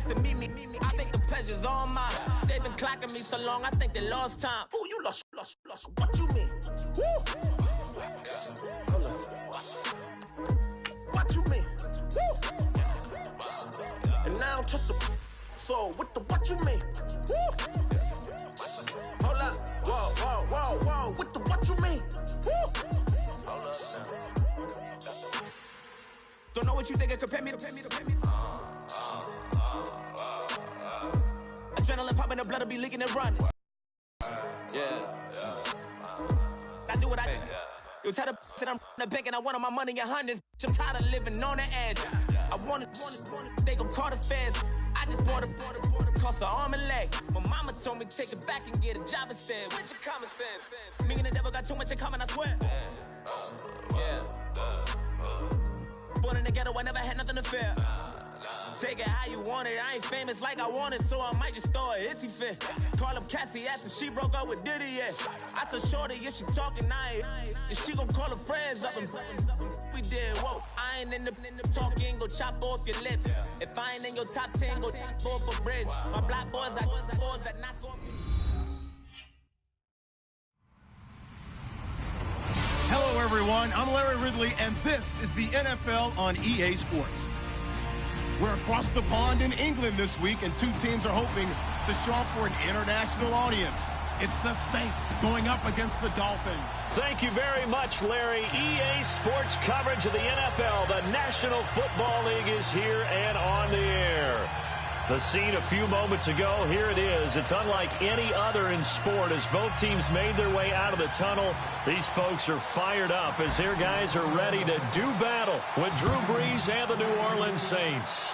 chance to meet me. I think the pleasure's all mine. They've been clocking me so long, I think they lost time. Ooh, you lost. What you mean? Woo! What you mean? Woo! And now I don't trust the so what you mean? Woo! Hold up. Whoa. What you mean? Woo! Hold up now. Don't know what you think it compare me to. Adrenaline popping, the blood will be leaking and running. Yeah. I do what I did. You tell the that I'm the bank and I want all my money in hundreds. I'm tired of living on the edge. I want it. They gon' call the feds. I just bought a cost an arm and leg. My mama told me take it back and get a job instead. Where's your common sense? Me and the devil got too much in common, I swear. Yeah. Born in the ghetto, I never had nothing to fear. Take it how you want it. I ain't famous like I want it, so I might just throw a hissy fit. Call up Cassie after she broke up with Diddy, yeah. I told Shorty if she talking, I ain't. And she gon' call her friends up and we did, whoa. I ain't in the talking, go chop off your lips. If I ain't in your top 10, go top 4 for bridge. My black boys, I boys that knock off. Hello, everyone. I'm Larry Ridley, and this is the NFL on EA Sports. We're across the pond in England this week, and two teams are hoping to show off for an international audience. It's the Saints going up against the Dolphins. Thank you very much, Larry. EA Sports coverage of the NFL. The National Football League is here and on the air. The scene a few moments ago, here it is. It's unlike any other in sport as both teams made their way out of the tunnel. These folks are fired up as their guys are ready to do battle with Drew Brees and the New Orleans Saints.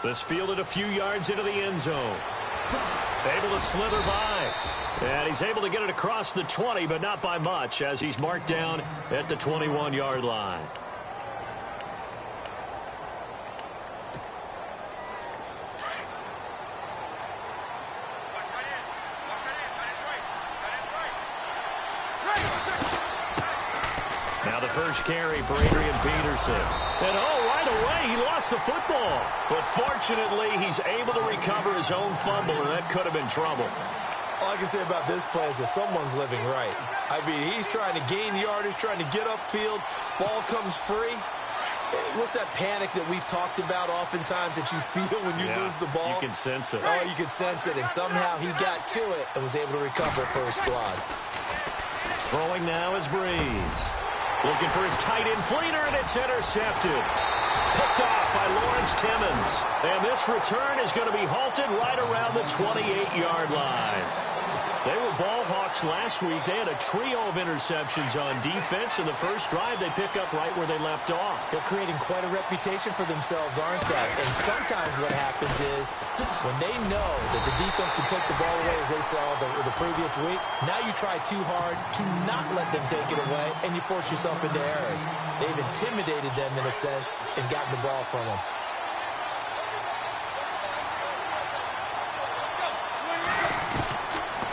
This fielded a few yards into the end zone. Able to slither by. And he's able to get it across the 20, but not by much as he's marked down at the 21-yard line. First carry for Adrian Peterson. And right away, he lost the football. But fortunately, he's able to recover his own fumble, and that could have been trouble. All I can say about this play is that someone's living right. I mean, he's trying to gain yardage, trying to get upfield. Ball comes free. What's that panic that we've talked about oftentimes that you feel when you lose the ball? You can sense it. Oh, you can sense it. And somehow he got to it and was able to recover for his squad. Throwing now is Brees. Looking for his tight end Fleeter, and it's intercepted. Picked off by Lawrence Timmons. And this return is going to be halted right around the 28-yard line. They were ball hawks last week. They had a trio of interceptions on defense. In the first drive, they pick up right where they left off. They're creating quite a reputation for themselves, aren't they? And sometimes what happens is when they know that the defense can take the ball away, as they saw the previous week, now you try too hard to not let them take it away, and you force yourself into errors. They've intimidated them in a sense and gotten the ball from them.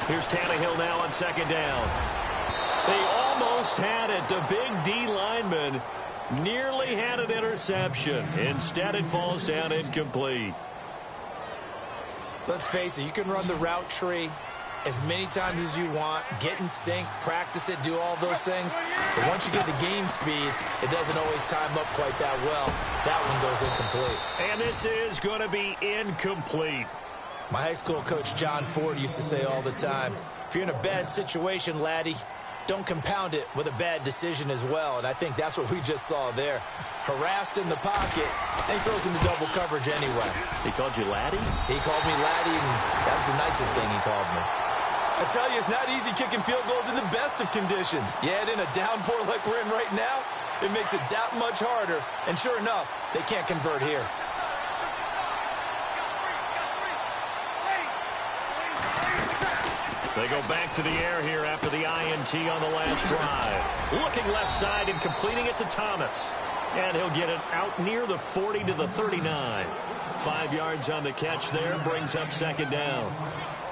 Here's Tannehill now on second down. They almost had it. The big D lineman nearly had an interception. Instead, it falls down incomplete. Let's face it, you can run the route tree as many times as you want, get in sync, practice it, do all those things. But once you get to game speed, it doesn't always time up quite that well. That one goes incomplete. And this is going to be incomplete. My high school coach, John Ford, used to say all the time, if you're in a bad situation, laddie, don't compound it with a bad decision as well. And I think that's what we just saw there. Harassed in the pocket, and he throws into double coverage anyway. He called you laddie? He called me laddie, and that was the nicest thing he called me. I tell you, it's not easy kicking field goals in the best of conditions. Yet in a downpour like we're in right now, it makes it that much harder. And sure enough, they can't convert here. They go back to the air here after the INT on the last drive. Looking left side and completing it to Thomas. And he'll get it out near the 40 to the 39. 5 yards on the catch there, brings up second down.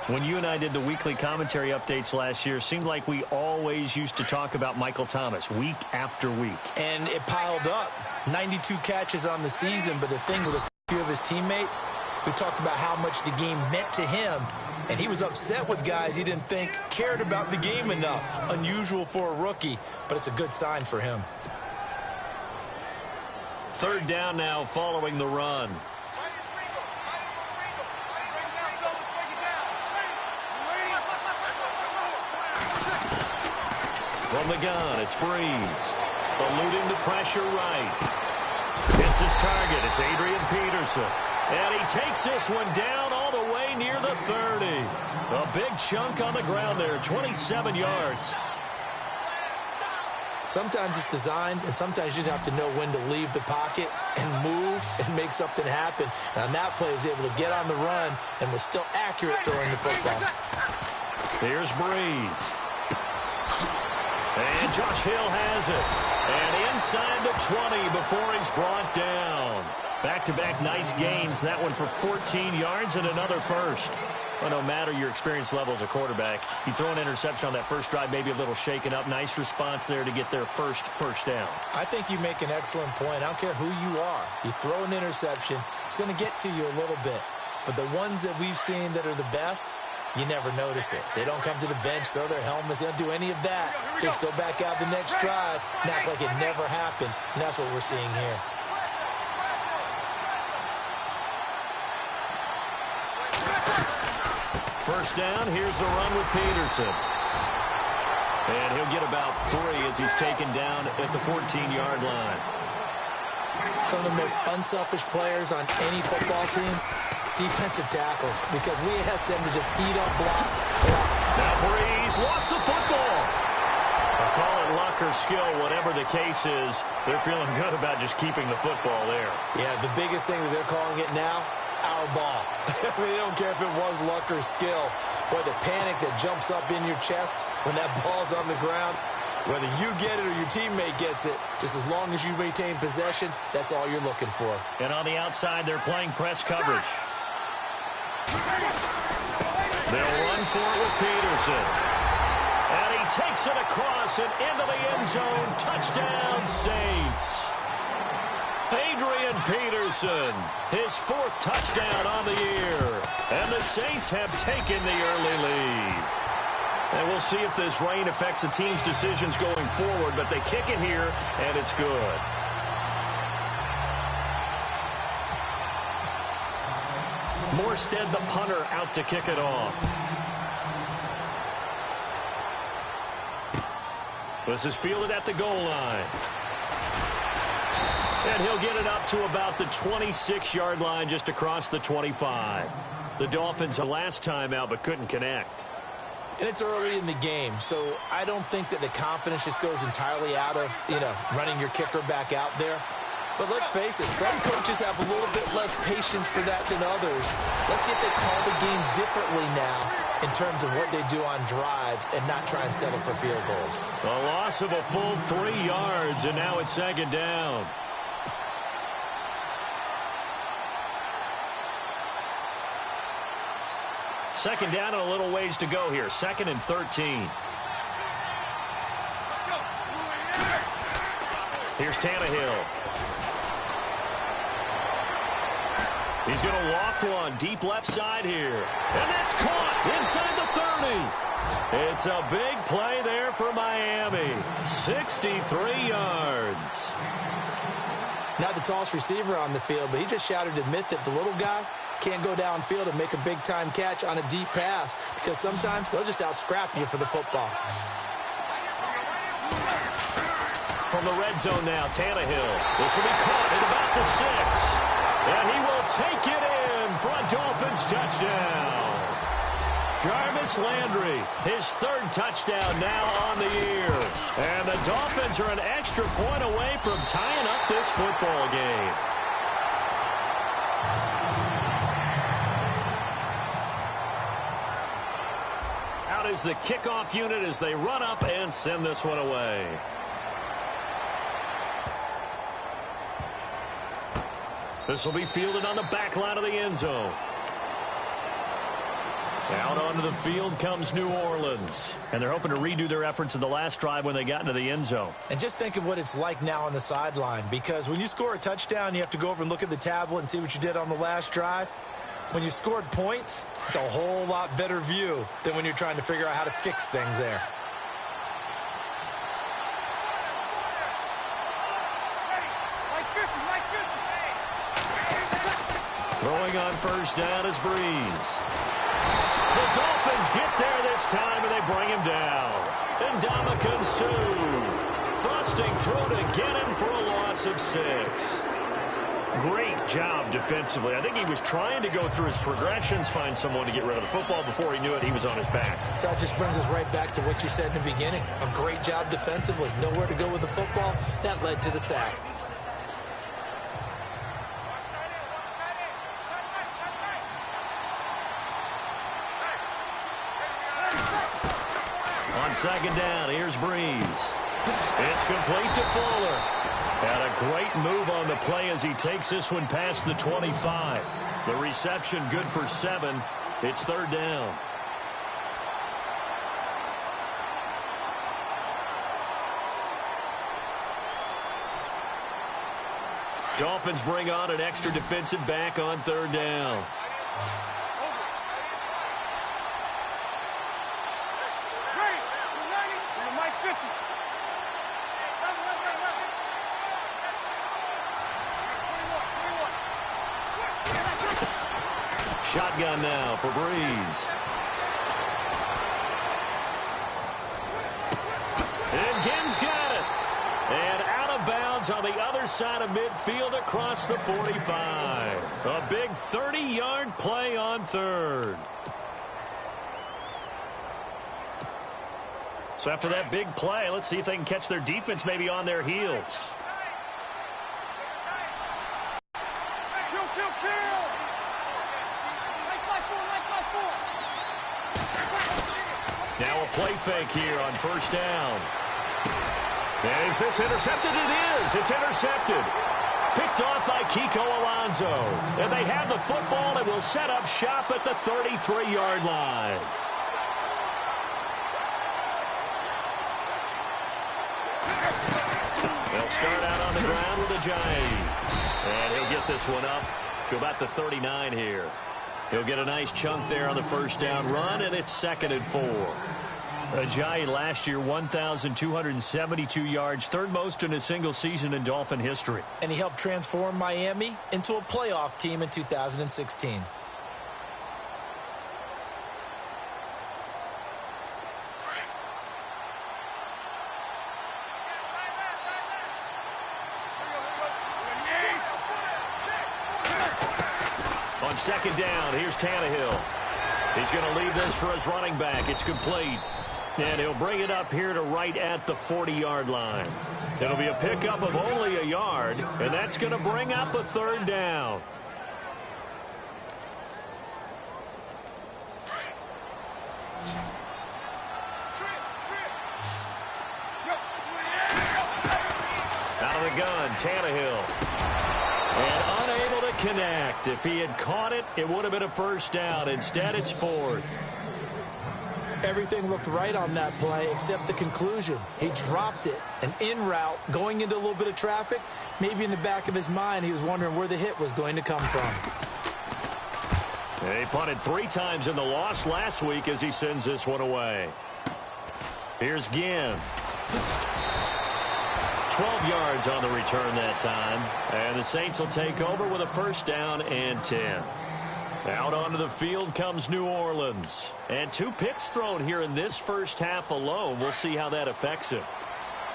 When you and I did the weekly commentary updates last year, it seemed like we always used to talk about Michael Thomas week after week. And it piled up. 92 catches on the season, but the thing with a few of his his teammates who talked about how much the game meant to him, and he was upset with guys he didn't think cared about the game enough. Unusual for a rookie, but it's a good sign for him. Third down now following the run. From the gun, it's Breeze. Eluding the pressure right. It's his target. It's Adrian Peterson. And he takes this one down all the way near the 30. A big chunk on the ground there, 27 yards. Sometimes it's designed, and sometimes you just have to know when to leave the pocket and move and make something happen. And on that play, he was able to get on the run and was still accurate throwing the football. Here's Breeze. And Josh Hill has it. And inside the 20 before he's brought down. Back-to-back nice gains. That one for 14 yards and another first. Well, no matter your experience level as a quarterback, you throw an interception on that first drive, maybe a little shaken up. Nice response there to get their first down. I think you make an excellent point. I don't care who you are. You throw an interception, it's going to get to you a little bit. But the ones that we've seen that are the best, you never notice it. They don't come to the bench, throw their helmets. They don't do any of that. Just go back out the next drive and act like it never happened. And that's what we're seeing here. First down, here's the run with Peterson. And he'll get about 3 as he's taken down at the 14-yard line. Some of the most unselfish players on any football team, defensive tackles, because we ask them to just eat up blocks. Now Breeze lost the football. They'll call it luck or skill, whatever the case is. They're feeling good about just keeping the football there. Yeah, the biggest thing that they're calling it now, our ball. I mean, they don't care if it was luck or skill. Boy, the panic that jumps up in your chest when that ball's on the ground, whether you get it or your teammate gets it, just as long as you maintain possession, that's all you're looking for. And on the outside, they're playing press coverage. They'll run for it with Peterson. And he takes it across and into the end zone. Touchdown, Saints. Adrian Peterson, his 4th touchdown on the year. And the Saints have taken the early lead. And we'll see if this rain affects the team's decisions going forward, but they kick it here, and it's good. Morstead, the punter, out to kick it off. This is fielded at the goal line. And he'll get it up to about the 26-yard line, just across the 25. The Dolphins last time out, but couldn't connect. And it's early in the game, so I don't think that the confidence just goes entirely out of, running your kicker back out there. But let's face it, some coaches have a little bit less patience for that than others. Let's see if they call the game differently now in terms of what they do on drives and not try and settle for field goals. A loss of a full 3 yards, and now it's second down. Second down and a little ways to go here. 2nd and 13. Here's Tannehill. He's going to loft one deep left side here. And that's caught inside the 30. It's a big play there for Miami. 63 yards. Not the tallest receiver on the field, but he just shouted to admit that the little guy can't go downfield and make a big-time catch on a deep pass because sometimes they'll just out-scrap you for the football. From the red zone now, Tannehill. This will be caught at about the 6. And he will take it in for a Dolphins touchdown. Jarvis Landry, his 3rd touchdown now on the year. And the Dolphins are an extra point away from tying up this football game. Out is the kickoff unit as they run up and send this one away. This will be fielded on the back line of the end zone. Out onto the field comes New Orleans. And they're hoping to redo their efforts in the last drive when they got into the end zone. And just think of what it's like now on the sideline, because when you score a touchdown, you have to go over and look at the tablet and see what you did on the last drive. When you scored points, it's a whole lot better view than when you're trying to figure out how to fix things there. Throwing on first down is Breeze. The Dolphins get there this time, and they bring him down. And Ndamukong Suh busting through to get him for a loss of 6. Great job defensively. I think he was trying to go through his progressions, find someone to get rid of the football. Before he knew it, he was on his back. So that just brings us right back to what you said in the beginning. A great job defensively. Nowhere to go with the football. That led to the sack. On second down, here's Breeze. It's complete to Fuller. And a great move on the play as he takes this one past the 25. The reception good for 7. It's third down. Dolphins bring on an extra defensive back on third down. Shotgun now for Breeze. And Gibbs got it. And out of bounds on the other side of midfield across the 45. A big 30-yard play on third. So after that big play, let's see if they can catch their defense maybe on their heels. Now a play fake here on first down. And is this intercepted? It is. It's intercepted. Picked off by Kiko Alonso. And they have the football and will set up shop at the 33-yard line. They'll start out on the ground with Ajayi. And he'll get this one up to about the 39 here. He'll get a nice chunk there on the first down run, and it's 2nd and 4. Ajayi last year, 1,272 yards, third most in a single season in Dolphin history. And he helped transform Miami into a playoff team in 2016. On second down, here's Tannehill. He's going to leave this for his running back. It's complete. And he'll bring it up here to right at the 40-yard line. It'll be a pickup of only a yard, and that's going to bring up a third down. Out of the gun, Tannehill. And unable to connect. If he had caught it, it would have been a first down. Instead, it's 4th. Everything looked right on that play except the conclusion. He dropped it, and en route, going into a little bit of traffic, maybe in the back of his mind, he was wondering where the hit was going to come from. He punted 3 times in the loss last week as he sends this one away. Here's Ginn. 12 yards on the return that time. And the Saints will take over with a first down and 10. Out onto the field comes New Orleans. And 2 picks thrown here in this first half alone. We'll see how that affects him.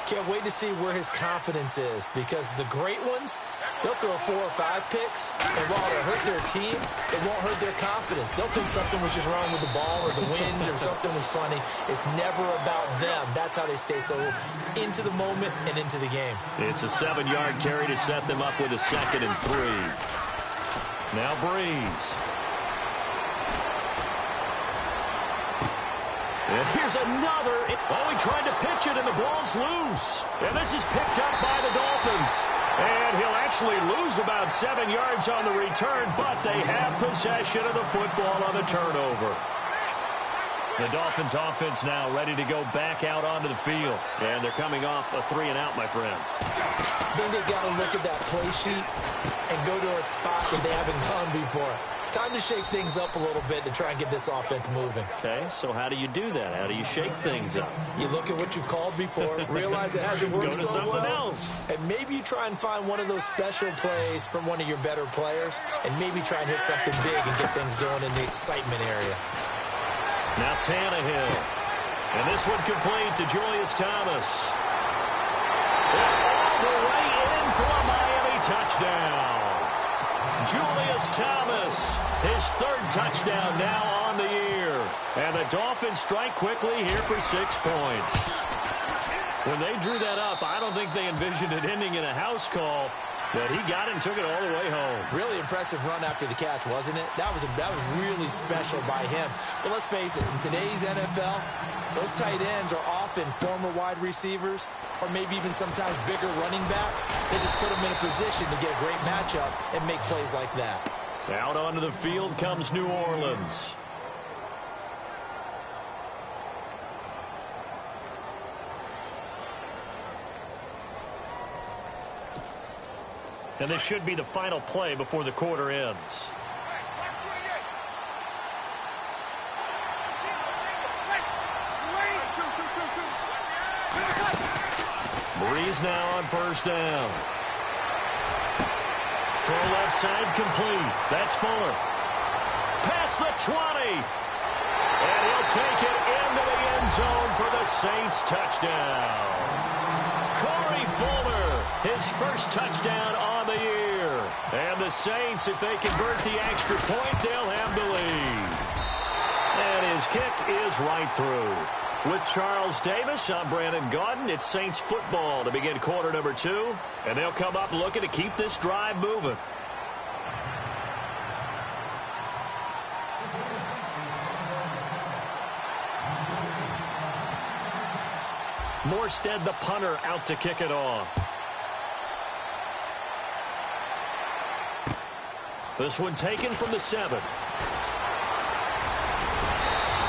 Can't wait to see where his confidence is, because the great ones, they'll throw 4 or 5 picks, and while it'll hurt their team, it won't hurt their confidence. They'll think something was just wrong with the ball or the wind or something was funny. It's never about them. That's how they stay so into the moment and into the game. It's a 7-yard carry to set them up with a 2nd and 3. Now Breeze. And here's another. Oh, he tried to pitch it, and the ball's loose. And this is picked up by the Dolphins. And he'll actually lose about 7 yards on the return, but they have possession of the football on the turnover. The Dolphins offense now ready to go back out onto the field. And they're coming off a 3-and-out, my friend. Then they've got to look at that play sheet and go to a spot that they haven't gone before. Time to shake things up a little bit to try and get this offense moving. Okay, so how do you do that? How do you shake things up? You look at what you've called before, realize it hasn't worked go to so something well, else. and maybe you try and find one of those special plays from one of your better players, and maybe try and hit something big and get things going in the excitement area. Now Tannehill. And this one complete to Julius Thomas. All the way in for a Miami touchdown. Julius Thomas, his third touchdown now on the year. And the Dolphins strike quickly here for 6 points. When they drew that up, I don't think they envisioned it ending in a house call. But he got it and took it all the way home. Really impressive run after the catch, wasn't it? That was really special by him. But let's face it, in today's NFL, those tight ends are often former wide receivers or maybe even sometimes bigger running backs. They just put them in a position to get a great matchup and make plays like that. Out onto the field comes New Orleans. And this should be the final play before the quarter ends. Breeze now on first down. Throw left side complete. That's Fuller. Past the 20. And he'll take it into the end zone for the Saints touchdown. Corey Fuller, his first touchdown on the year. And the Saints, if they convert the extra point, they'll have the lead. And his kick is right through. With Charles Davis, I'm Brandon Gaudin. It's Saints football to begin quarter number 2. And they'll come up looking to keep this drive moving. Morstead, the punter, out to kick it off. This one taken from the 7.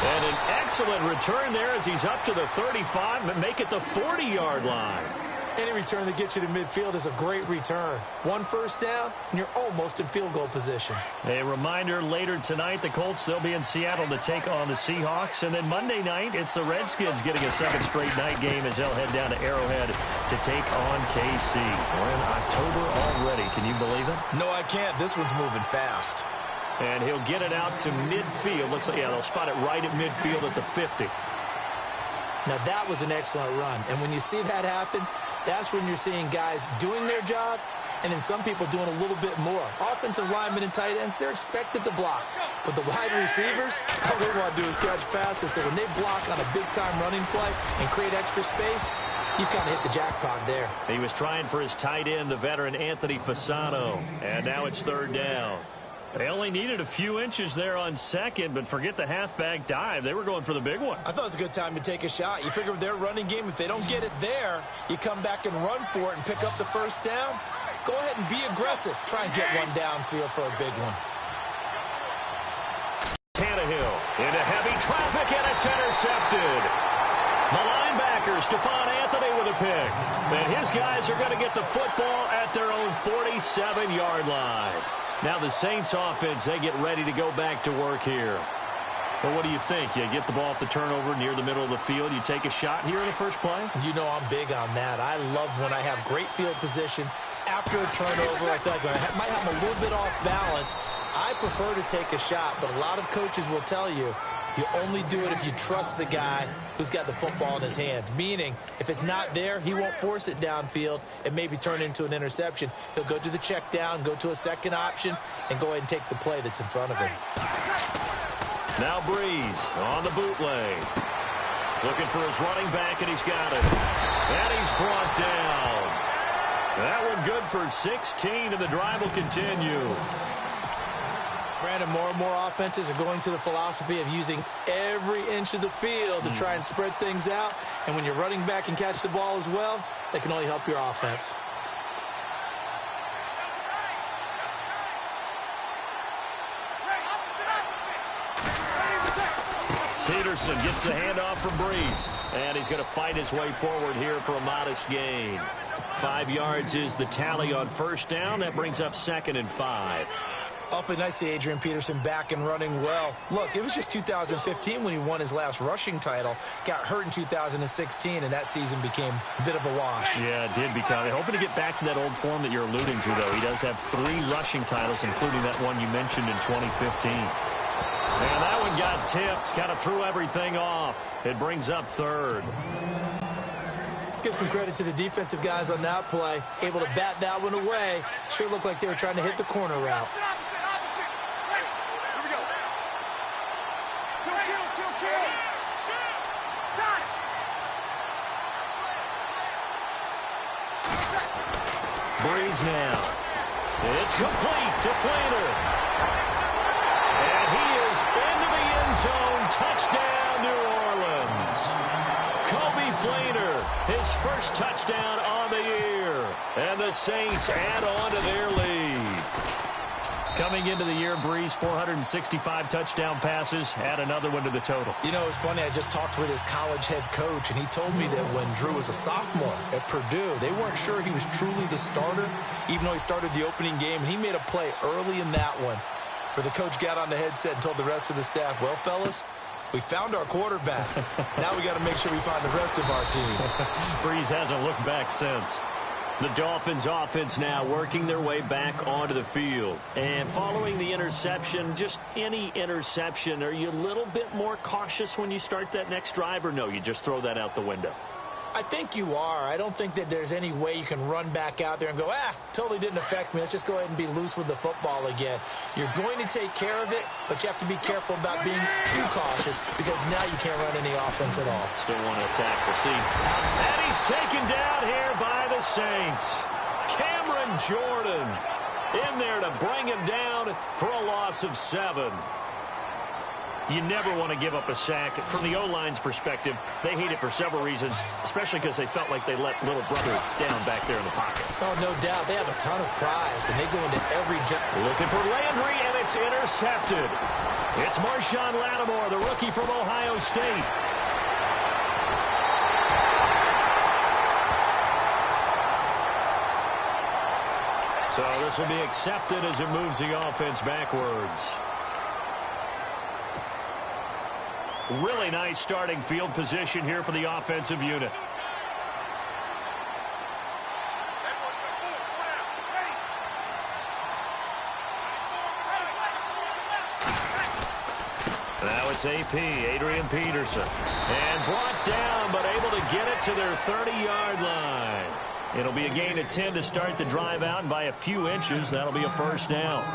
And an excellent return there as he's up to the 35 and make it the 40-yard line. Any return that gets you to midfield is a great return. 1 first down, and you're almost in field goal position. A reminder, later tonight, the Colts, they'll be in Seattle to take on the Seahawks. And then Monday night, it's the Redskins getting a second straight night game as they'll head down to Arrowhead to take on KC. We're in October already. Can you believe it? No, I can't. This one's moving fast. And he'll get it out to midfield. Looks like, yeah, they'll spot it right at midfield at the 50. Now, that was an excellent run. And when you see that happen, that's when you're seeing guys doing their job and then some people doing a little bit more. Offensive linemen and tight ends, they're expected to block. But the wide receivers, all they want to do is catch passes. So when they block on a big-time running play and create extra space, you've kind of hit the jackpot there. He was trying for his tight end, the veteran Anthony Fasano. And now it's third down. They only needed a few inches there on second, but forget the halfback dive. They were going for the big one. I thought it was a good time to take a shot. You figure with their running game, if they don't get it there, you come back and run for it and pick up the first down. Go ahead and be aggressive. Try and get one downfield for a big one. Tannehill into heavy traffic, and it's intercepted. The linebacker, Stephon Anthony, with a pick. And his guys are going to get the football at their own 47-yard line. Now the Saints offense, they get ready to go back to work here. Well, what do you think? You get the ball off the turnover near the middle of the field. You take a shot here in the first play? You know I'm big on that. I love when I have great field position after a turnover. I feel like I might have a little bit off balance. I prefer to take a shot, but a lot of coaches will tell you, you only do it if you trust the guy who's got the football in his hands. Meaning, if it's not there, he won't force it downfield and maybe turn it into an interception. He'll go to the check down, go to a second option, and go ahead and take the play that's in front of him. Now Breeze on the bootleg. Looking for his running back, and he's got it. And he's brought down. That one good for 16, and the drive will continue. Brandon, more and more offenses are going to the philosophy of using every inch of the field to try and spread things out. And when you're running back and catch the ball as well, that can only help your offense. Peterson gets the handoff from Breeze, and he's going to fight his way forward here for a modest gain. 5 yards is the tally on first down. That brings up 2nd and 5. Awfully nice to see Adrian Peterson back and running well. Look, it was just 2015 when he won his last rushing title. Got hurt in 2016, and that season became a bit of a wash. Yeah, it did become. Hoping to get back to that old form that you're alluding to, though. He does have 3 rushing titles, including that one you mentioned in 2015. And that one got tipped. Kind of threw everything off. It brings up 3rd. Let's give some credit to the defensive guys on that play. Able to bat that one away. Sure looked like they were trying to hit the corner route. Breeze now. It's complete to Fleener. And he is into the end zone. Touchdown, New Orleans. Kobe Fleener, his first touchdown on the year. And the Saints add on to their lead. Coming into the year, Breeze, 465 touchdown passes. Add another one to the total. You know, it's funny. I just talked with his college head coach, and he told me that when Drew was a sophomore at Purdue, they weren't sure he was truly the starter, even though he started the opening game, and he made a play early in that one where the coach got on the headset and told the rest of the staff, well, fellas, we found our quarterback. Now we got to make sure we find the rest of our team. Breeze hasn't looked back since. The Dolphins offense now working their way back onto the field. And following the interception, just any interception, are you a little bit more cautious when you start that next drive, or no, you just throw that out the window? I think you are. I don't think that there's any way you can run back out there and go, totally didn't affect me. Let's just go ahead and be loose with the football again. You're going to take care of it, but you have to be careful about being too cautious because now you can't run any offense at all. Still want to attack. We'll see. And he's taken down here by the Saints. Cameron Jordan in there to bring him down for a loss of 7. You never want to give up a sack. From the O-line's perspective, they hate it for several reasons, especially because they felt like they let little brother down back there in the pocket. Oh, no doubt. They have a ton of pride, and they go into every jump. Looking for Landry, and it's intercepted. It's Marshawn Lattimore, the rookie from Ohio State. So this will be accepted as it moves the offense backwards. Really nice starting field position here for the offensive unit. Now it's AP, Adrian Peterson. And brought down, but able to get it to their 30-yard line. It'll be a gain of 10 to start the drive out, and by a few inches, that'll be a first down.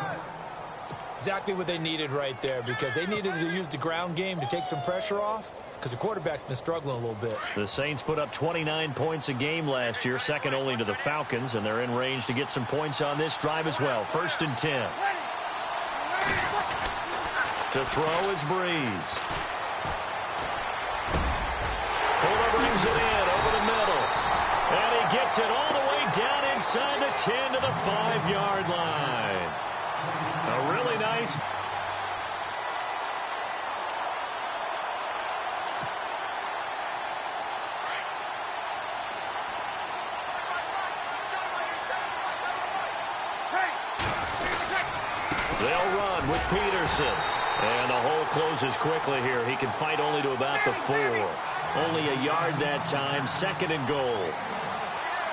Exactly what they needed right there, because they needed to use the ground game to take some pressure off, because the quarterback's been struggling a little bit. The Saints put up 29 points a game last year, second only to the Falcons, and they're in range to get some points on this drive as well. 1st and 10. To throw is Breeze. Fuller brings it in over the middle. And he gets it all the way down inside the 10 to the 5-yard line. A really nice. They'll run with Peterson. And the hole closes quickly here. He can fight only to about the 4. Only a yard that time. 2nd and goal.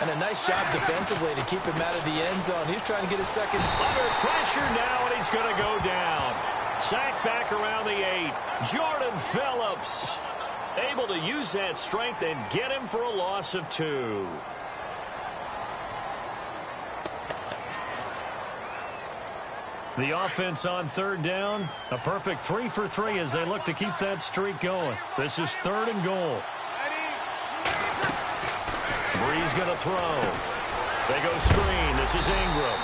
And a nice job defensively to keep him out of the end zone. He's trying to get a second. Under pressure now, and he's going to go down. Sacked back around the 8. Jordan Phillips able to use that strength and get him for a loss of 2. The offense on 3rd down. A perfect 3 for 3 as they look to keep that streak going. This is 3rd and goal. Breeze going to throw. They go screen. This is Ingram.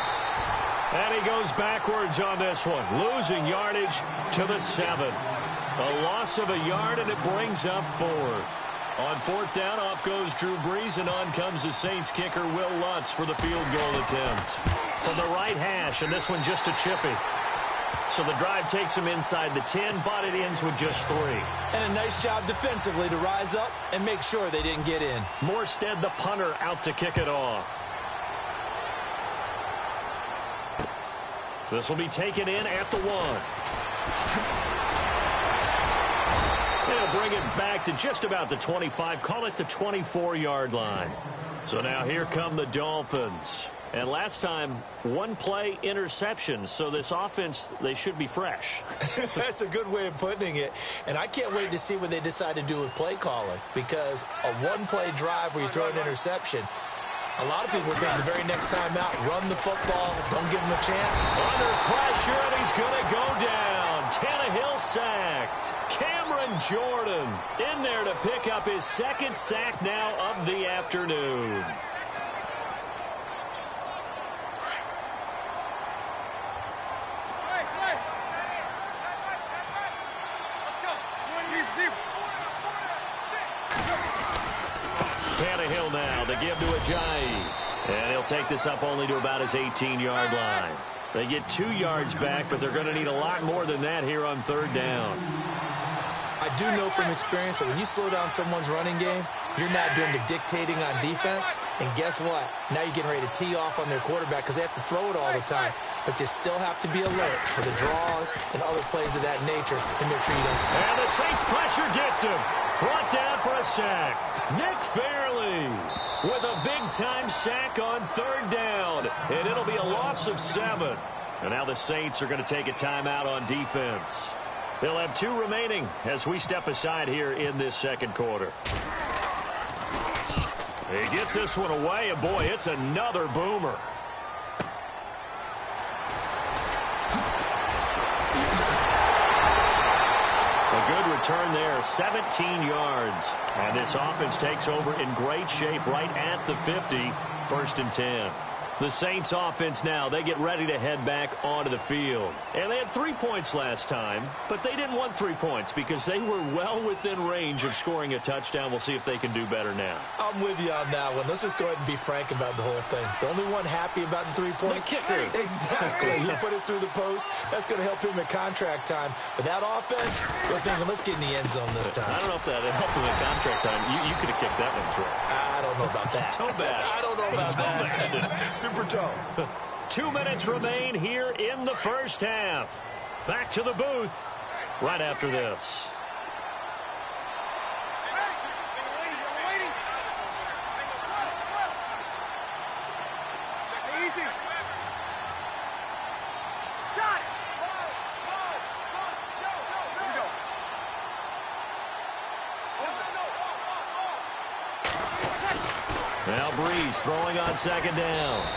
And he goes backwards on this one. Losing yardage to the 7. A loss of a yard, and it brings up 4th. On 4th down, off goes Drew Brees, and on comes the Saints kicker, Will Lutz, for the field goal attempt. From the right hash, and this one just a chippy. So the drive takes them inside the 10, but it ends with just 3. And a nice job defensively to rise up and make sure they didn't get in. Morstead, the punter, out to kick it off. This will be taken in at the 1. They'll bring it back to just about the 25, call it the 24-yard line. So now here come the Dolphins. And last time, 1 play interception. So this offense, they should be fresh. That's a good way of putting it. And I can't wait to see what they decide to do with play calling. Because a 1-play drive where you throw an interception, a lot of people think the very next time out, run the football, don't give him a chance. Under pressure, and he's going to go down. Tannehill sacked. Cameron Jordan in there to pick up his 2nd sack now of the afternoon. Tannehill now to give to Ajayi. And he'll take this up only to about his 18-yard line. They get 2 yards back, but they're going to need a lot more than that here on 3rd down. I do know from experience that when you slow down someone's running game, you're not doing the dictating on defense. And guess what? Now you're getting ready to tee off on their quarterback because they have to throw it all the time. But you still have to be alert for the draws and other plays of that nature and make sure you don't. And the Saints pressure gets him. Brought down for a sack. Nick Fairley with a big-time sack on 3rd down. And it'll be a loss of 7. And now the Saints are going to take a timeout on defense. They'll have 2 remaining as we step aside here in this 2nd quarter. He gets this one away, and boy, it's another boomer. A good return there, 17 yards. And this offense takes over in great shape right at the 50, 1st and 10. The Saints offense now, they get ready to head back onto the field. And they had 3 points last time, but they didn't want 3 points because they were well within range of scoring a touchdown. We'll see if they can do better now. I'm with you on that one. Let's just go ahead and be frank about the whole thing. The only one happy about the 3-point kicker. Exactly. He put it through the post. That's going to help him at contract time. But that offense, they're thinking, let's get in the end zone this time. I don't know if that helped him at contract time. You could have kicked that one through. I don't know about that. Toe bash. I don't know about that. Super toe. 2 minutes remain here in the 1st half. Back to the booth right after this. Now Breeze throwing on 2nd down.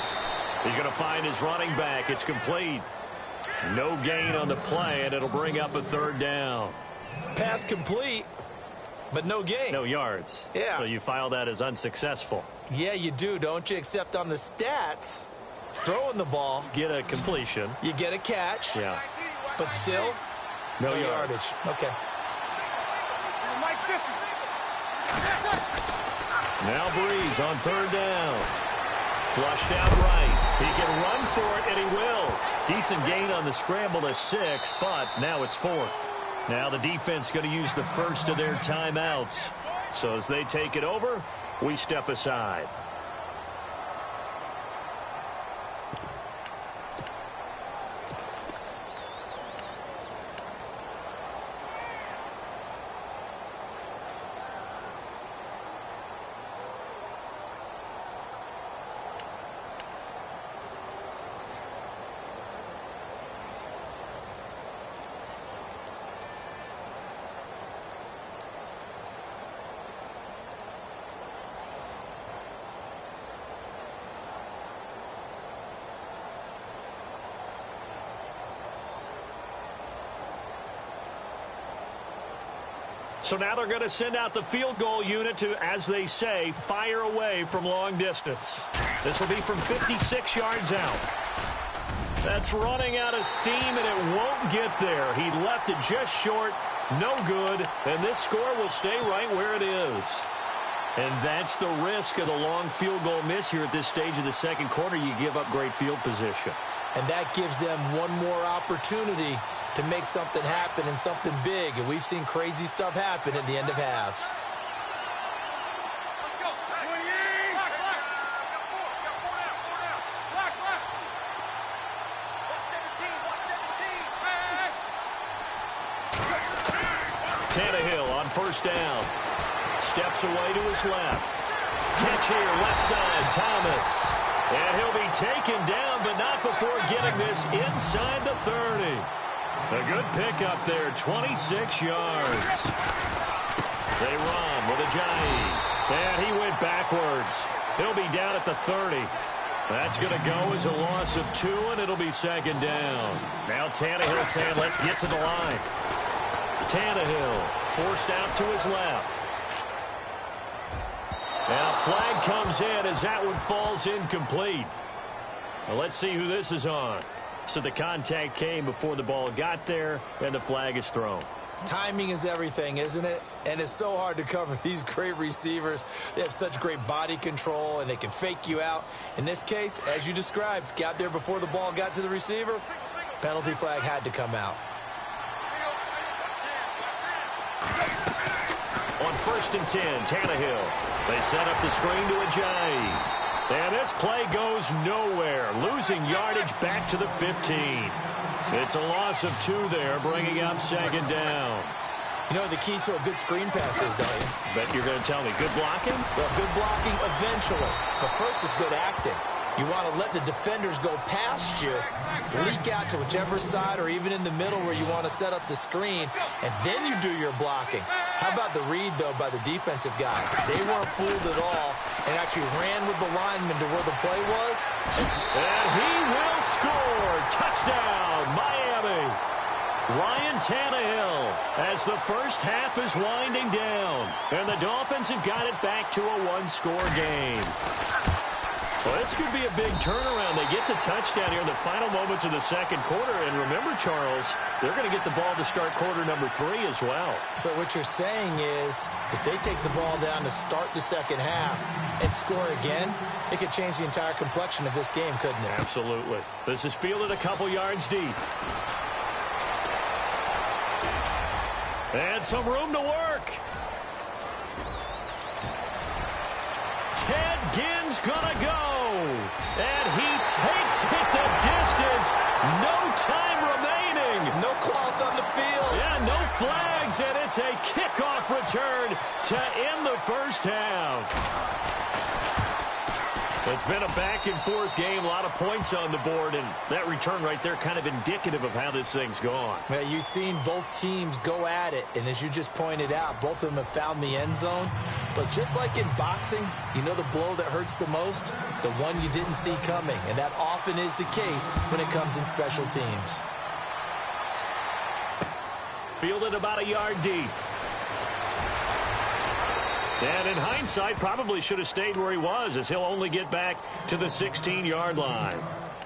He's going to find his running back. It's complete. No gain on the play, and it'll bring up a 3rd down. Pass complete, but no gain. No yards. Yeah. So you file that as unsuccessful. Yeah, you do, don't you? Except on the stats, throwing the ball. Get a completion. You get a catch. Yeah. But still, no yardage. Okay. Now Breeze on 3rd down. Flushed out right. He can run for it, and he will. Decent gain on the scramble to 6, but now it's 4th. Now the defense going to use the first of their timeouts. So as they take it over, we step aside. So now they're going to send out the field goal unit to, as they say, fire away from long distance. This will be from 56 yards out. That's running out of steam, and it won't get there. He left it just short, no good, and this score will stay right where it is. And that's the risk of the long field goal miss here at this stage of the 2nd quarter. You give up great field position. And that gives them one more opportunity to make something happen and something big. And we've seen crazy stuff happen at the end of halves. Tannehill on first down. Steps away to his left. Catch here, left side, Thomas. And he'll be taken down, but not before getting this inside the 30. A good pickup there, 26 yards. They run with Ajayi. And he went backwards. He'll be down at the 30. That's going to go as a loss of 2, and it'll be second down. Now Tannehill saying, let's get to the line. Tannehill forced out to his left. And a flag comes in as that one falls incomplete. Well, let's see who this is on. So the contact came before the ball got there, and the flag is thrown. Timing is everything, isn't it? And it's so hard to cover these great receivers. They have such great body control, and they can fake you out. In this case, as you described, got there before the ball got to the receiver. Penalty flag had to come out. On 1st and 10, Tannehill. They set up the screen to Ajayi. And this play goes nowhere. Losing yardage back to the 15. It's a loss of 2 there, bringing up second down. You know what the key to a good screen pass is, don't you? Bet you're going to tell me. Good blocking? Well, good blocking eventually. But first is good acting. You want to let the defenders go past you, leak out to whichever side or even in the middle where you want to set up the screen, and then you do your blocking. How about the read, though, by the defensive guys? They weren't fooled at all and actually ran with the lineman to where the play was. And he will score. Touchdown, Miami. Ryan Tannehill as the first half is winding down. And the Dolphins have got it back to a 1-score game. Well, this could be a big turnaround. They get the touchdown here in the final moments of the second quarter. And remember, Charles, they're going to get the ball to start quarter number 3 as well. So what you're saying is if they take the ball down to start the second half and score again, it could change the entire complexion of this game, couldn't it? Absolutely. This is fielded a couple yards deep. And some room to work. Ted Ginn's gonna go. And he takes it the distance. No time remaining. No cloth on the field. Yeah, no flags, and it's a kickoff return to end the first half. It's been a back-and-forth game, a lot of points on the board, and that return right there kind of indicative of how this thing's gone. Well, you've seen both teams go at it, and as you just pointed out, both of them have found the end zone. But just like in boxing, you know the blow that hurts the most? The one you didn't see coming, and that often is the case when it comes in special teams. Fielded about a yard deep. And in hindsight, probably should have stayed where he was, as he'll only get back to the 16-yard line.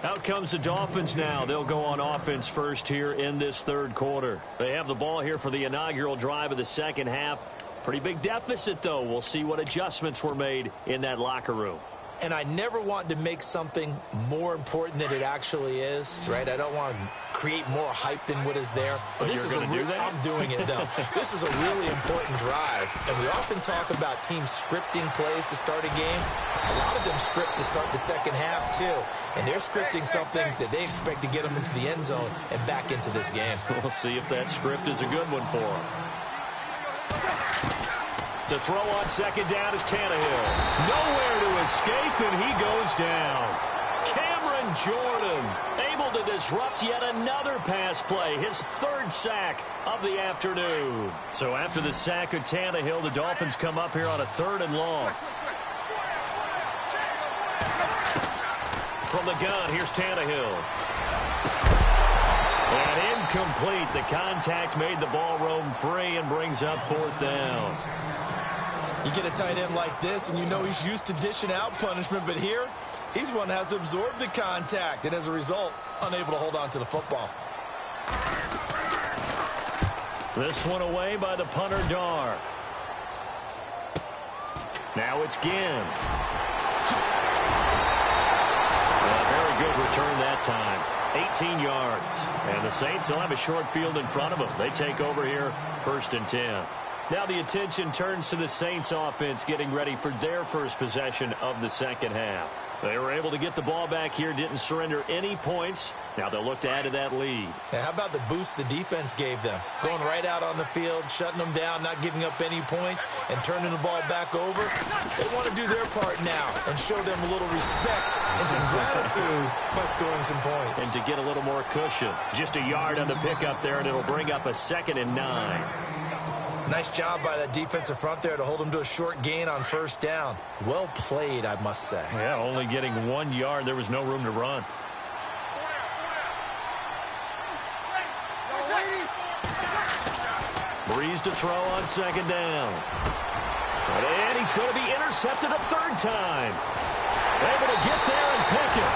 Out comes the Dolphins now. They'll go on offense first here in this third quarter. They have the ball here for the inaugural drive of the second half. Pretty big deficit, though. We'll see what adjustments were made in that locker room. And I never want to make something more important than it actually is, right? I don't want to create more hype than what is there. But this is a do that? I'm doing it, though. This is a really important drive. And we often talk about teams scripting plays to start a game. A lot of them script to start the second half, too. And they're scripting something that they expect to get them into the end zone and back into this game. We'll see if that script is a good one for them. To throw on second down is Tannehill. Nowhere to escape, and he goes down. Cameron Jordan able to disrupt yet another pass play. His third sack of the afternoon. So after the sack of Tannehill, the Dolphins come up here on a 3rd and long. From the gun, here's Tannehill. And incomplete. The contact made the ball roam free and brings up 4th down. You get a tight end like this, and you know he's used to dishing out punishment, but here, he's one that has to absorb the contact, and as a result, unable to hold on to the football. This one away by the punter, Dar. Now it's Ginn. A very good return that time. 18 yards. And the Saints will have a short field in front of them. They take over here, 1st and 10. Now the attention turns to the Saints offense getting ready for their first possession of the second half. They were able to get the ball back here, didn't surrender any points. Now they'll look to add to that lead. Yeah, how about the boost the defense gave them? Going right out on the field, shutting them down, not giving up any points, and turning the ball back over. They want to do their part now and show them a little respect and some gratitude by scoring some points. And to get a little more cushion. Just a yard on the pickup there, and it'll bring up a 2nd and 9. Nice job by that defensive front there to hold them to a short gain on 1st down. Well played, I must say. Yeah, only getting 1 yard. There was no room to run. Breeze to throw on 2nd down. And he's going to be intercepted a 3rd time. Able to get there and pick it.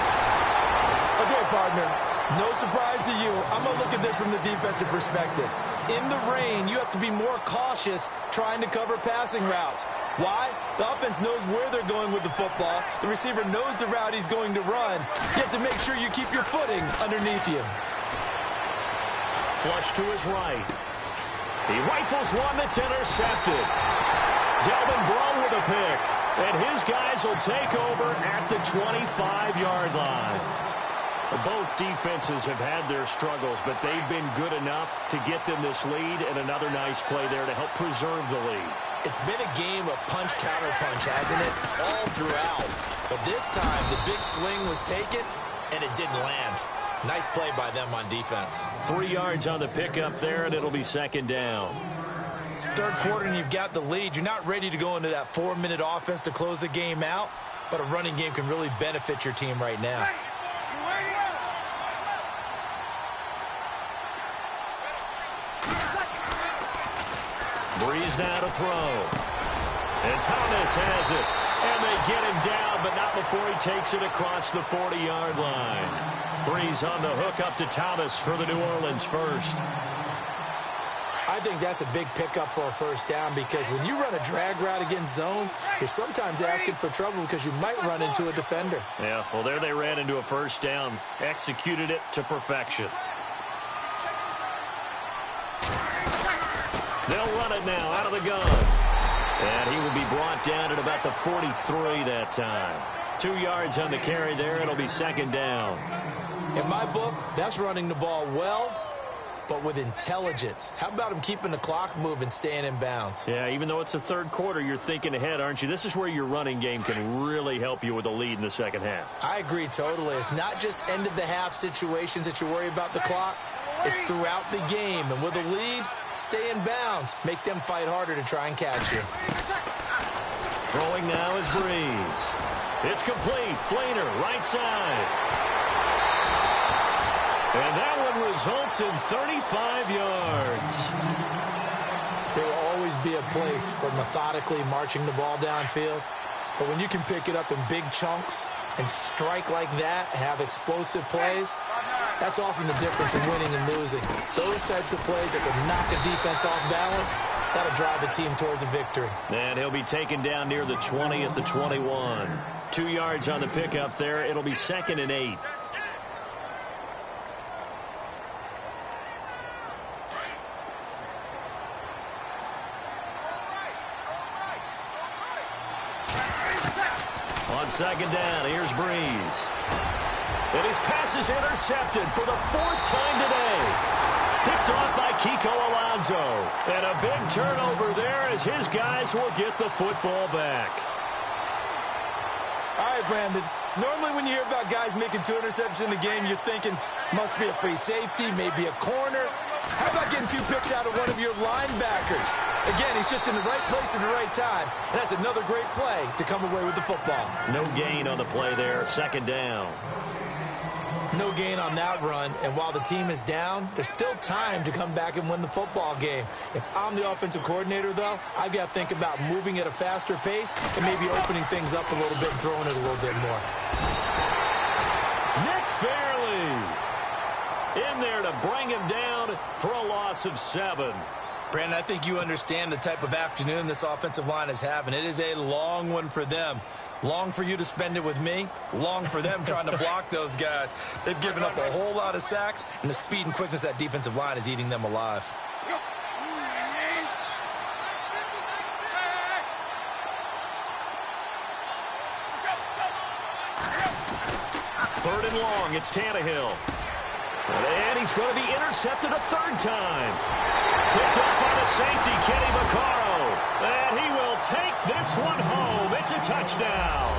Okay, partner, no surprise to you. I'm going to look at this from the defensive perspective. In the rain, you have to be more cautious trying to cover passing routes. Why? The offense knows where they're going with the football. The receiver knows the route he's going to run. You have to make sure you keep your footing underneath you. Flush to his right. He rifles one that's intercepted. Delvin Brown with a pick. And his guys will take over at the 25-yard line. Both defenses have had their struggles, but they've been good enough to get them this lead, and another nice play there to help preserve the lead. It's been a game of punch-counter-punch, hasn't it? All throughout. But this time, the big swing was taken, and it didn't land. Nice play by them on defense. 3 yards on the pickup there, and it'll be 2nd down. 3rd quarter, and you've got the lead. You're not ready to go into that 4-minute offense to close the game out, but a running game can really benefit your team right now. Breeze now to throw. And Thomas has it. And they get him down, but not before he takes it across the 40-yard line. Breeze on the hook up to Thomas for the New Orleans first. I think that's a big pickup for a 1st down because when you run a drag route against zone, you're sometimes asking for trouble because you might run into a defender. Yeah, well, there they ran into a 1st down. Executed it to perfection. They'll run it now out of the gun. And he will be brought down at about the 43 that time. 2 yards on the carry there. It'll be 2nd down. In my book, that's running the ball well, but with intelligence. How about him keeping the clock moving, staying in bounds? Yeah, even though it's the 3rd quarter, you're thinking ahead, aren't you? This is where your running game can really help you with a lead in the 2nd half. I agree totally. It's not just end-of-the-half situations that you worry about the clock. It's throughout the game. And with a lead, stay in bounds. Make them fight harder to try and catch you. Throwing now is Breeze. It's complete. Flainer, right side. And that one results in 35 yards. There will always be a place for methodically marching the ball downfield. But when you can pick it up in big chunks and strike like that, have explosive plays, that's often the difference in winning and losing. Those types of plays that can knock a defense off balance, that'll drive the team towards a victory. And he'll be taken down near the 20 at the 21. 2 yards on the pickup there. It'll be 2nd and 8. On 2nd down, here's Breeze. And his pass is intercepted for the 4th time today. Picked off by Kiko Alonso. And a big turnover there as his guys will get the football back. All right, Brandon. Normally when you hear about guys making 2 interceptions in the game, you're thinking must be a free safety, maybe a corner. How about getting 2 picks out of one of your linebackers? Again, he's just in the right place at the right time. And that's another great play to come away with the football. No gain on the play there. 2nd down. No gain on that run, and while the team is down, there's still time to come back and win the football game. If I'm the offensive coordinator, though, I've got to think about moving at a faster pace and maybe opening things up a little bit and throwing it a little bit more. Nick Fairley in there to bring him down for a loss of 7. Brandon, I think you understand the type of afternoon this offensive line is having. It is a long one for them. Long for you to spend it with me. Long for them trying to block those guys. They've given up a whole lot of sacks, and the speed and quickness of that defensive line is eating them alive. Third and long, it's Tannehill. And he's going to be intercepted a third time. Picked up by the safety, Kenny Vaccaro. And he will take this one home. It's a touchdown.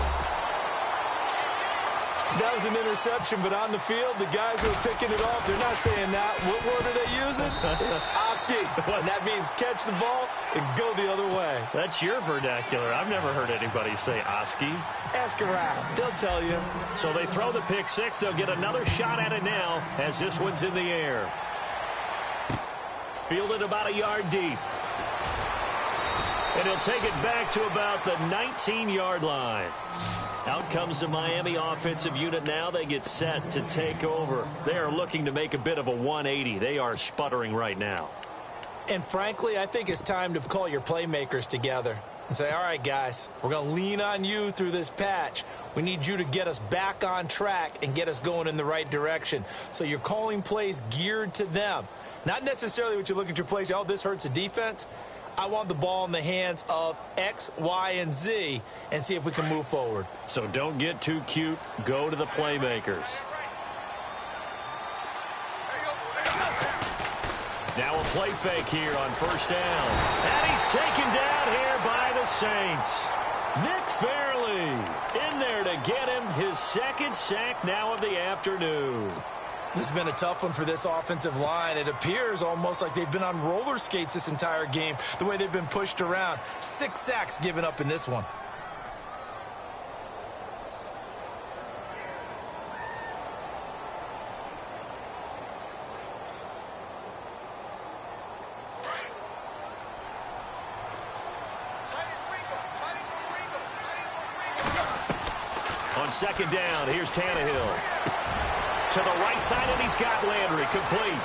That was an interception, but on the field, the guys who are picking it off, they're not saying that. What word are they using? It's Oski. And that means catch the ball and go the other way. That's your vernacular. I've never heard anybody say Oski. Ask around. They'll tell you. So they throw the pick six. They'll get another shot at it now as this one's in the air. Fielded about a yard deep. And he'll take it back to about the 19-yard line. Out comes the Miami offensive unit now. They get set to take over. They are looking to make a bit of a 180. They are sputtering right now. And frankly, I think it's time to call your playmakers together and say, all right, guys, we're going to lean on you through this patch. We need you to get us back on track and get us going in the right direction. So you're calling plays geared to them. Not necessarily what you look at your plays, oh, this hurts the defense. I want the ball in the hands of X, Y, and Z and see if we can move forward. So don't get too cute. Go to the playmakers. Now a play fake here on first down. And he's taken down here by the Saints. Nick Fairley in there to get him his second sack now of the afternoon. This has been a tough one for this offensive line. It appears almost like they've been on roller skates this entire game, the way they've been pushed around. 6 sacks given up in this one. On second down, here's Tannehill. To the right side, and he's got Landry complete.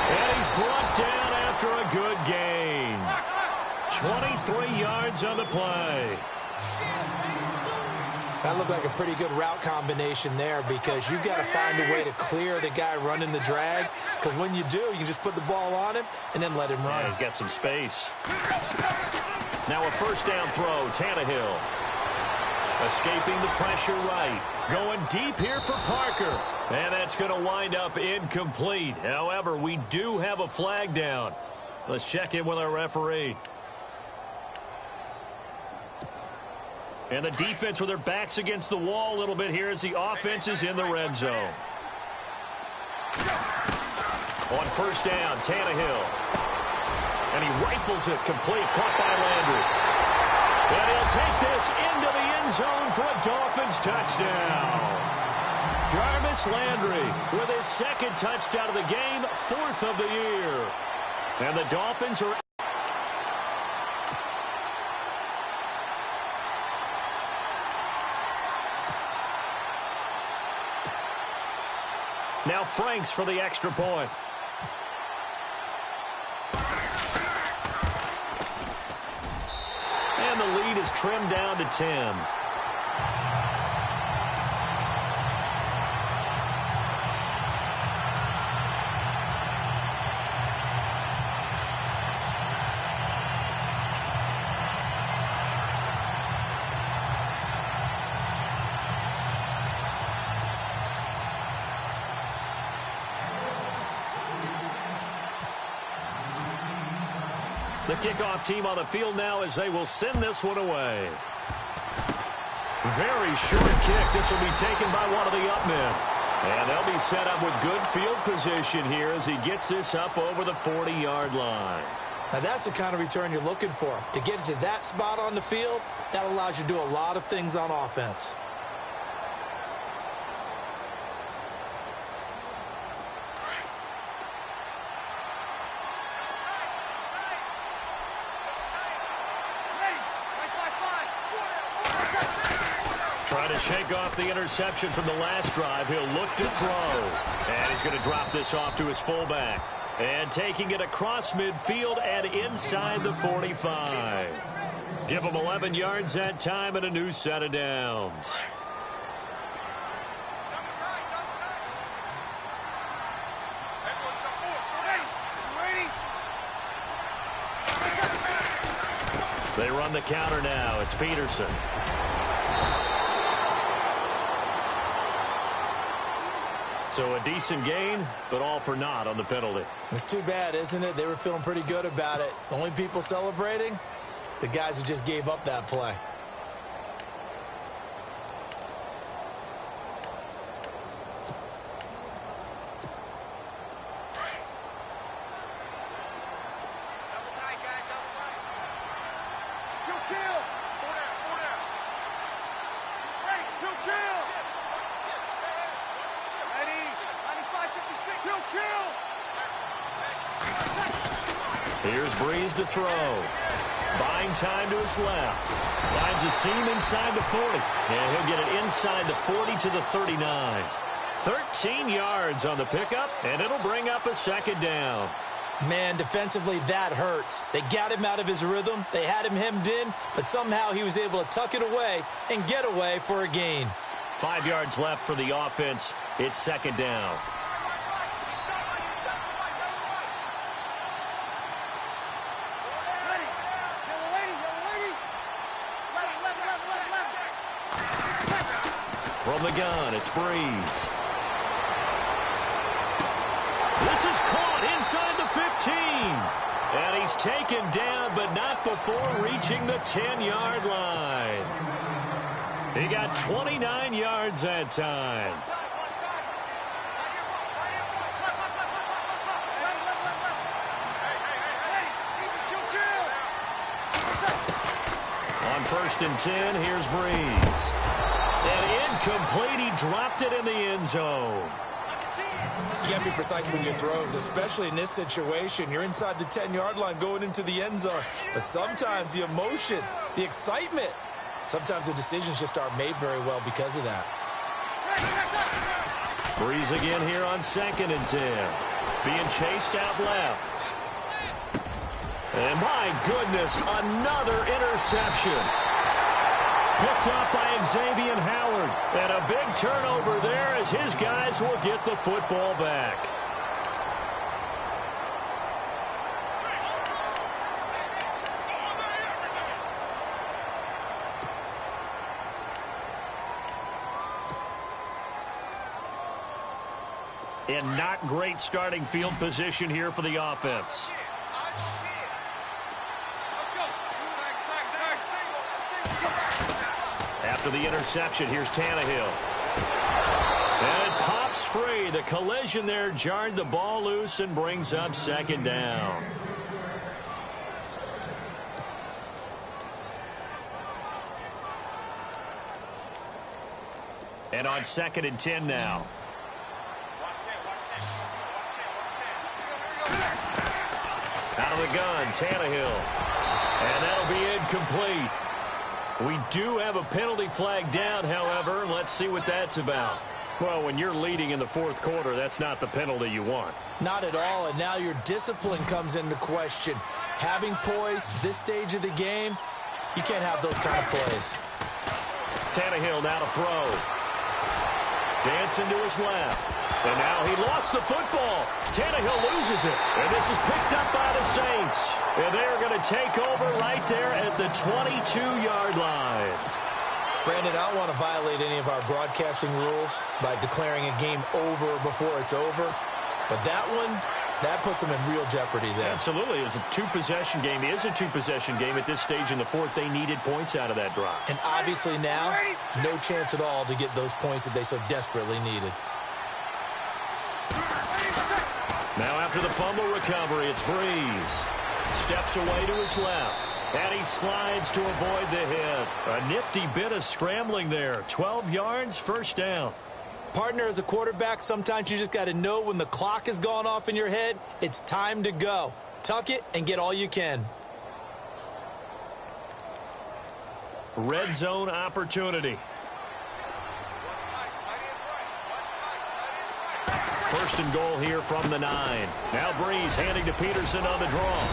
And he's brought down after a good gain. 23 yards on the play. That looked like a pretty good route combination there because you've got to find a way to clear the guy running the drag, because when you do, you can just put the ball on him and then let him run. Yeah, he's got some space. Now a first down throw, Tannehill. Escaping the pressure right. Going deep here for Parker. And that's going to wind up incomplete. However, we do have a flag down. Let's check in with our referee. And the defense with their backs against the wall a little bit here as the offense is in the red zone. On first down, Tannehill. And he rifles it complete. Caught by Landry. And he'll take this into the end zone for a Dolphins touchdown. Jarvis Landry with his second touchdown of the game, 4th of the year. And the Dolphins are... Now Franks for the extra point. And the lead is trimmed down to 10. The kickoff team on the field now as they will send this one away. Very short kick. This will be taken by one of the up men. And they'll be set up with good field position here as he gets this up over the 40-yard line. Now that's the kind of return you're looking for. To get to that spot on the field, that allows you to do a lot of things on offense. Trying to shake off the interception from the last drive. He'll look to throw. And he's going to drop this off to his fullback. And taking it across midfield and inside the 45. Give them 11 yards that time and a new set of downs. They run the counter now. It's Peterson. So a decent gain, but all for naught on the penalty. It's too bad, isn't it? They were feeling pretty good about it. The only people celebrating, the guys who just gave up that play. Here's Breeze to throw. Buying time to his left. Finds a seam inside the 40. And he'll get it inside the 40 to the 39. 13 yards on the pickup, and it'll bring up a second down. Man, defensively, that hurts. They got him out of his rhythm. They had him hemmed in, but somehow he was able to tuck it away and get away for a gain. 5 yards left for the offense. It's second down. From the gun, it's Breeze. This is caught inside the 15. And he's taken down, but not before reaching the 10-yard line. He got 29 yards that time. On 1st and 10, here's Breeze. And incomplete, he dropped it in the end zone. You got to be precise with your throws, especially in this situation. You're inside the 10-yard line going into the end zone. But sometimes the emotion, the excitement, sometimes the decisions just aren't made very well because of that. Breeze again here on 2nd and 10. Being chased out left. And my goodness, another interception. Picked up by Xavier Howard. And a big turnover there as his guys will get the football back. And not great starting field position here for the offense. After the interception, here's Tannehill. And it pops free. The collision there jarred the ball loose and brings up second down. And on 2nd and 10 now. Out of the gun, Tannehill. And that'll be incomplete. We do have a penalty flag down, however. Let's see what that's about. Well, when you're leading in the 4th quarter, that's not the penalty you want. Not at all, and now your discipline comes into question. Having poise this stage of the game, you can't have those kind of plays. Tannehill now to throw. Dancing to his left. And now he lost the football. Tannehill loses it. And this is picked up by the Saints. And they're going to take over right there at the 22-yard line. Brandon, I don't want to violate any of our broadcasting rules by declaring a game over before it's over. But that one, that puts them in real jeopardy there. Absolutely. It was a two-possession game. It is a two-possession game at this stage in the 4th. They needed points out of that drive. And obviously now, no chance at all to get those points that they so desperately needed. Now after the fumble recovery, it's Breeze. Steps away to his left. And he slides to avoid the hit. A nifty bit of scrambling there. 12 yards, first down. Partner, as a quarterback, sometimes you just got to know when the clock has gone off in your head, it's time to go. Tuck it and get all you can. Red zone opportunity. 1st and goal here from the 9. Now Breeze handing to Peterson on the draw.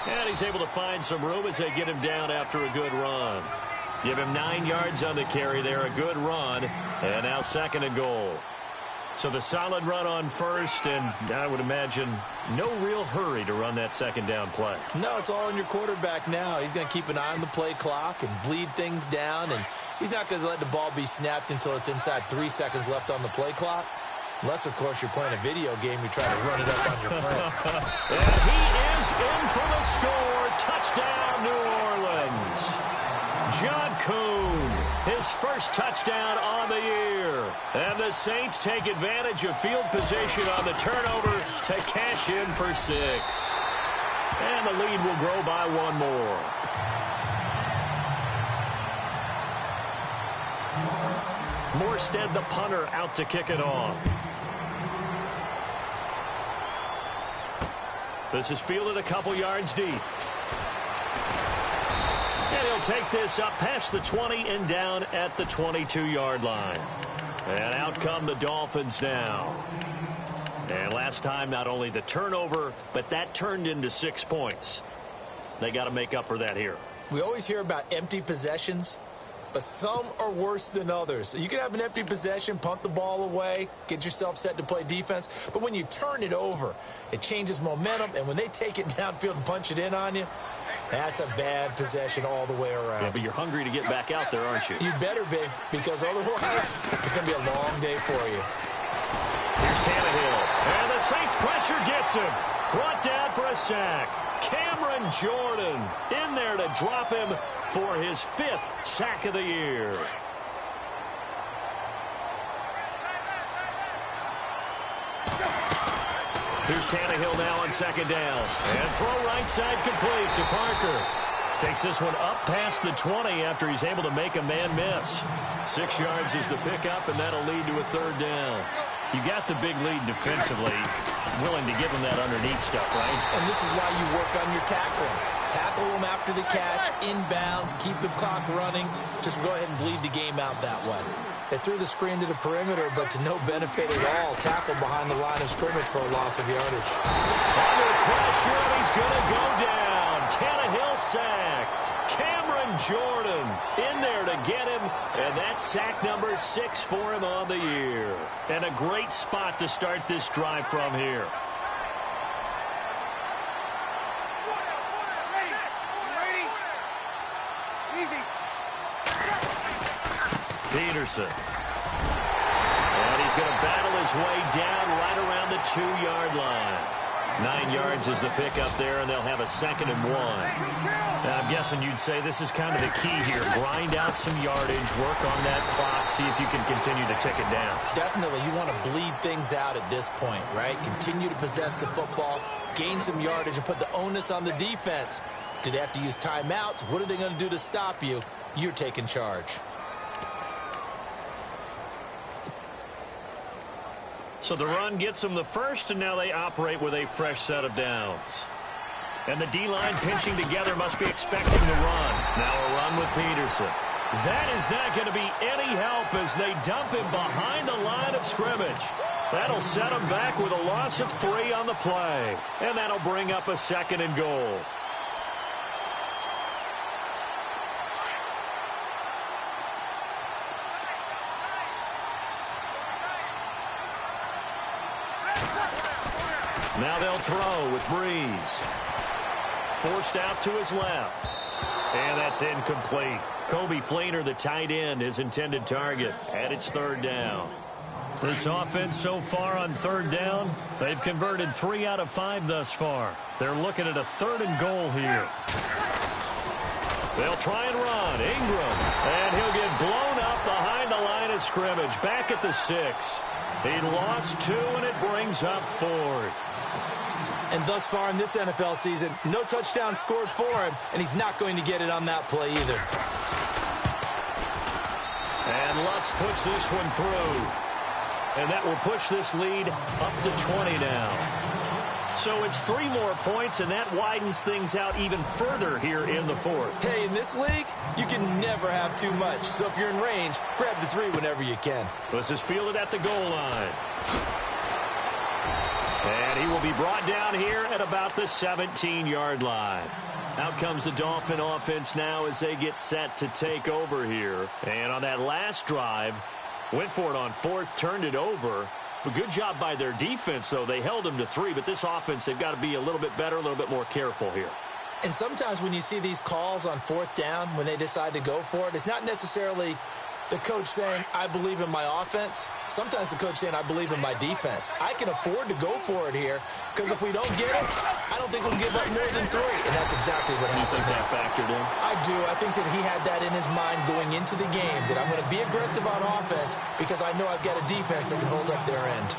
And he's able to find some room as they get him down after a good run. Give him 9 yards on the carry there, a good run, and now 2nd and goal. So the solid run on first, and I would imagine no real hurry to run that 2nd down play. No, it's all on your quarterback now. He's going to keep an eye on the play clock and bleed things down, and he's not going to let the ball be snapped until it's inside 3 seconds left on the play clock. Unless, of course, you're playing a video game, you try to run it up on your friend. And he is in for the score. Touchdown, New Orleans. John Kuhn, his first touchdown on the year. And the Saints take advantage of field position on the turnover to cash in for 6. And the lead will grow by 1 more. Morstead, the punter, out to kick it off. This is fielded a couple yards deep. And he'll take this up past the 20 and down at the 22-yard line. And out come the Dolphins now. And last time, not only the turnover, but that turned into 6 points. They got to make up for that here. We always hear about empty possessions, but some are worse than others. You can have an empty possession, punt the ball away, get yourself set to play defense. But when you turn it over, it changes momentum. And when they take it downfield and punch it in on you, that's a bad possession all the way around. Yeah, but you're hungry to get back out there, aren't you? You better be, because otherwise it's going to be a long day for you. Here's Tannehill. And the Saints pressure gets him. Brought down for a sack. Cameron Jordan in there to drop him for his 5th sack of the year. Here's Tannehill now on 2nd down. And throw right side complete to Parker. Takes this one up past the 20 after he's able to make a man miss. 6 yards is the pickup, and that'll lead to a 3rd down. You got the big lead defensively, willing to give him that underneath stuff, right? And this is why you work on your tackling. Tackle them after the catch, inbounds, keep the clock running. Just go ahead and bleed the game out that way. They threw the screen to the perimeter, but to no benefit at all. Tackle behind the line of scrimmage for a loss of yardage. Under pressure, and he's going to go down. Tannehill sacked. Cameron Jordan in there to get him, and that's sack number 6 for him on the year. And a great spot to start this drive from here. Peterson. And he's going to battle his way down right around the 2-yard line. 9 yards is the pickup there, and they'll have a 2nd and 1. Now, I'm guessing you'd say this is kind of the key here. Grind out some yardage, work on that clock, see if you can continue to tick it down. Definitely, you want to bleed things out at this point, right? Continue to possess the football, gain some yardage, and put the onus on the defense. Do they have to use timeouts? What are they going to do to stop you? You're taking charge. So the run gets them the first, and now they operate with a fresh set of downs. And the D-line pinching together must be expecting the run. Now a run with Peterson. That is not going to be any help as they dump him behind the line of scrimmage. That'll set him back with a loss of 3 on the play. And that'll bring up a 2nd and goal. Now they'll throw with Breeze. Forced out to his left. And that's incomplete. Kobe Fleener, the tight end, his intended target. And it's 3rd down. This offense so far on 3rd down, they've converted 3 out of 5 thus far. They're looking at a 3rd and goal here. They'll try and run. Ingram. And he'll get blown up behind the line of scrimmage. Back at the 6. He lost 2, and it brings up 4th. And thus far in this NFL season, no touchdown scored for him, and he's not going to get it on that play either. And Lutz puts this one through. And that will push this lead up to 20 now. So it's 3 more points, and that widens things out even further here in the 4th. Hey, in this league, you can never have too much. So if you're in range, grab the 3 whenever you can. This is fielded at the goal line. And he will be brought down here at about the 17-yard line. Out comes the Dolphin offense now as they get set to take over here. And on that last drive, went for it on fourth, turned it over. A good job by their defense, though. They held them to 3, but this offense, they've got to be a little bit better, a little bit more careful here. And sometimes when you see these calls on fourth down, when they decide to go for it, it's not necessarily the coach saying, I believe in my offense. Sometimes the coach saying, I believe in my defense. I can afford to go for it here because if we don't get it, I don't think we'll give up more than 3. And that's exactly what happened. You think that factored in? I do. I think that he had that in his mind going into the game, that I'm going to be aggressive on offense because I know I've got a defense that can hold up their end.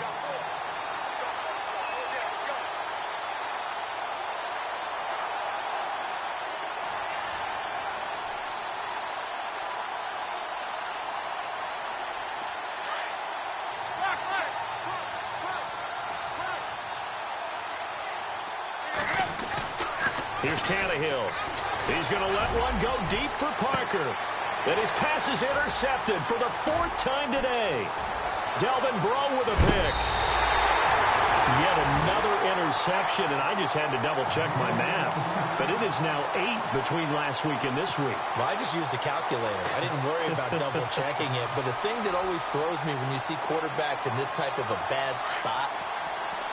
Here's Tannehill. He's going to let one go deep for Parker. And his pass is intercepted for the 4th time today. Delvin Breaux with a pick. Yet another interception, and I just had to double-check my math. But it is now 8 between last week and this week. Well, I just used a calculator. I didn't worry about double-checking it. But the thing that always throws me when you see quarterbacks in this type of a bad spot,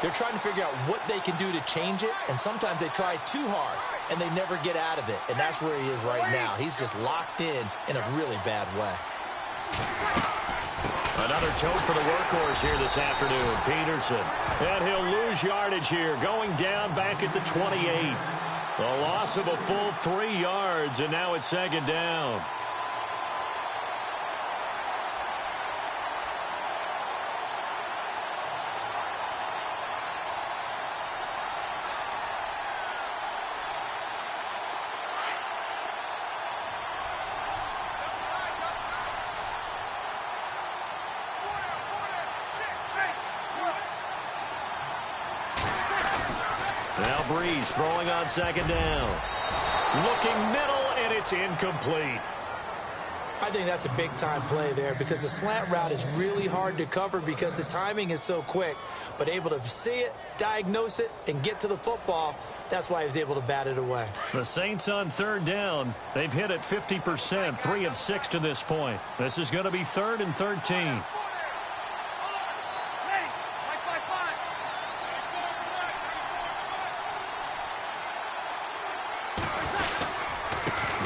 they're trying to figure out what they can do to change it, and sometimes they try too hard, and they never get out of it. And that's where he is right now. He's just locked in a really bad way. Another tote for the workhorse here this afternoon, Peterson. And he'll lose yardage here, going down back at the 28. A loss of a full 3 yards, and now it's 2nd down. Now Breeze throwing on 2nd down. Looking middle, and it's incomplete. I think that's a big-time play there because the slant route is really hard to cover because the timing is so quick. But able to see it, diagnose it, and get to the football, that's why he was able to bat it away. The Saints on 3rd down. They've hit it 50%, 3 of 6 to this point. This is going to be 3rd and 13.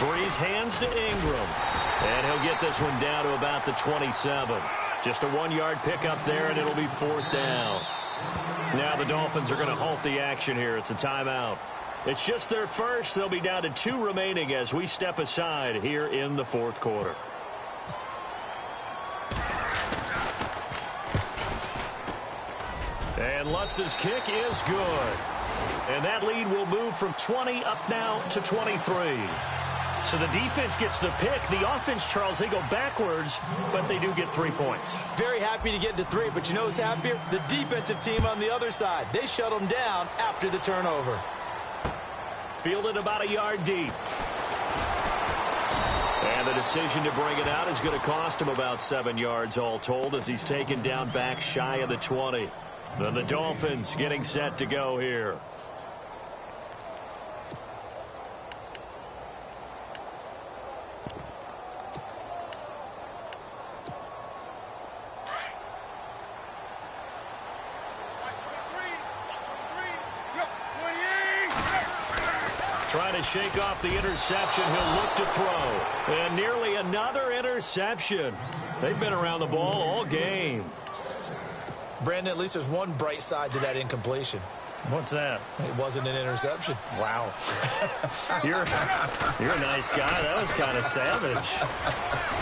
Breeze hands to Ingram. And he'll get this one down to about the 27. Just a 1-yard pickup there, and it'll be 4th down. Now the Dolphins are going to halt the action here. It's a timeout. It's just their first. They'll be down to 2 remaining as we step aside here in the 4th quarter. And Lutz's kick is good. And that lead will move from 20 up now to 23. So the defense gets the pick. The offense, Charles, they go backwards, but they do get 3 points. Very happy to get to 3, but you know who's happier? The defensive team on the other side. They shut them down after the turnover. Fielded about a yard deep. And the decision to bring it out is going to cost him about 7 yards all told as he's taken down back shy of the 20. Then the Dolphins getting set to go here. Trying to shake off the interception. He'll look to throw. And nearly another interception. They've been around the ball all game. Brandon, at least there's one bright side to that incompletion. What's that? It wasn't an interception. Wow. You're a nice guy. That was kind of savage.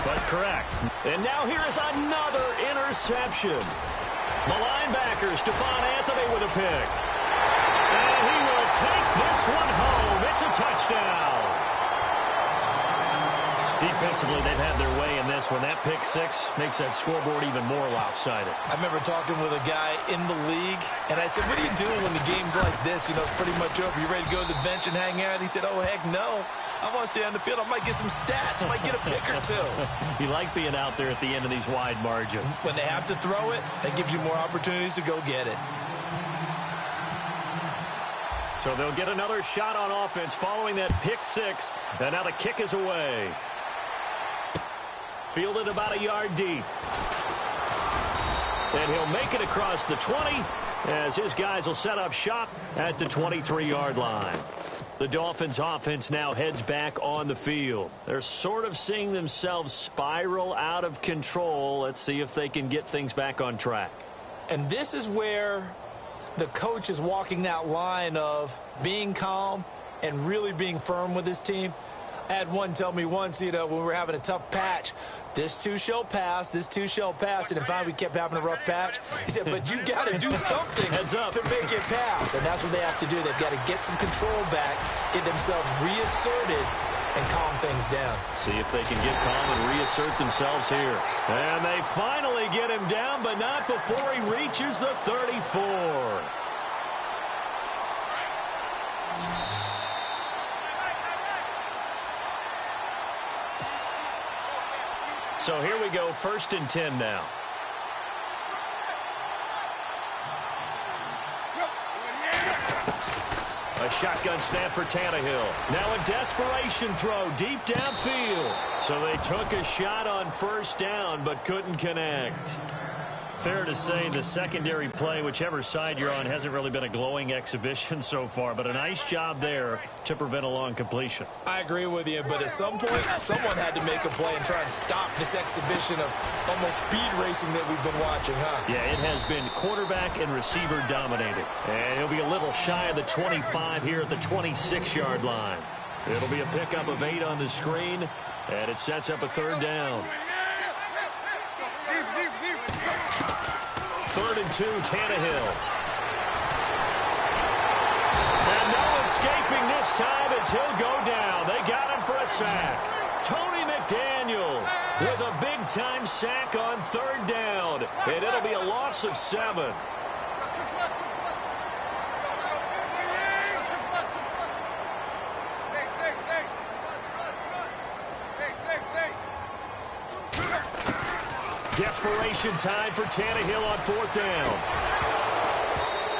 But correct. And now here is another interception. The linebacker, Stephon Anthony with a pick. And he will take this one home. It's a touchdown. Defensively, they've had their way in this one. That pick 6 makes that scoreboard even more lopsided. I remember talking with a guy in the league, and I said, what are you doing when the game's like this? You know, it's pretty much over. You ready to go to the bench and hang out? He said, oh, heck no. I want to stay on the field. I might get some stats. I might get a pick or 2. You like being out there at the end of these wide margins. When they have to throw it, that gives you more opportunities to go get it. So they'll get another shot on offense following that pick six. And now the kick is away. Fielded about a yard deep. And he'll make it across the 20 as his guys will set up shop at the 23-yard line. The Dolphins offense now heads back on the field. They're sort of seeing themselves spiral out of control. Let's see if they can get things back on track. And this is where the coach is walking that line of being calm and really being firm with his team. I had one tell me once, when we were having a tough patch, this too shall pass, this too shall pass. And in fact, we kept having a rough patch. He said, but you got to do something to make it pass. And that's what they have to do. They've got to get some control back, get themselves reasserted, and calm things down. See if they can get calm and reassert themselves here. And they finally get him down, but not before he reaches the 34. So here we go, 1st and 10 now. A shotgun snap for Tannehill. Now a desperation throw deep downfield. So they took a shot on 1st down but couldn't connect. Fair to say the secondary play, whichever side you're on, hasn't really been a glowing exhibition so far, but a nice job there to prevent a long completion. I agree with you, but at some point, someone had to make a play and try and stop this exhibition of almost speed racing that we've been watching, huh? Yeah, it has been quarterback and receiver dominated. And he'll be a little shy of the 25 here at the 26-yard line. It'll be a pickup of 8 on the screen, and it sets up a 3rd down. 3rd and 2, Tannehill. And no escaping this time as he'll go down. They got him for a sack. Tony McDaniel with a big-time sack on 3rd down. And it'll be a loss of 7. Desperation time for Tannehill on 4th down.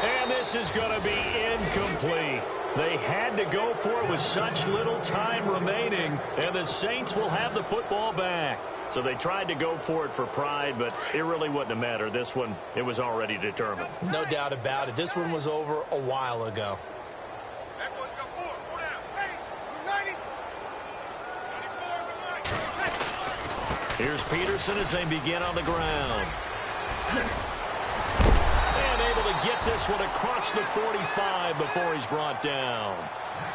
And this is going to be incomplete. They had to go for it with such little time remaining, and the Saints will have the football back. So they tried to go for it for pride, but it really wouldn't have mattered. This one, it was already determined. No doubt about it. This one was over a while ago. Here's Peterson as they begin on the ground. And able to get this one across the 45 before he's brought down.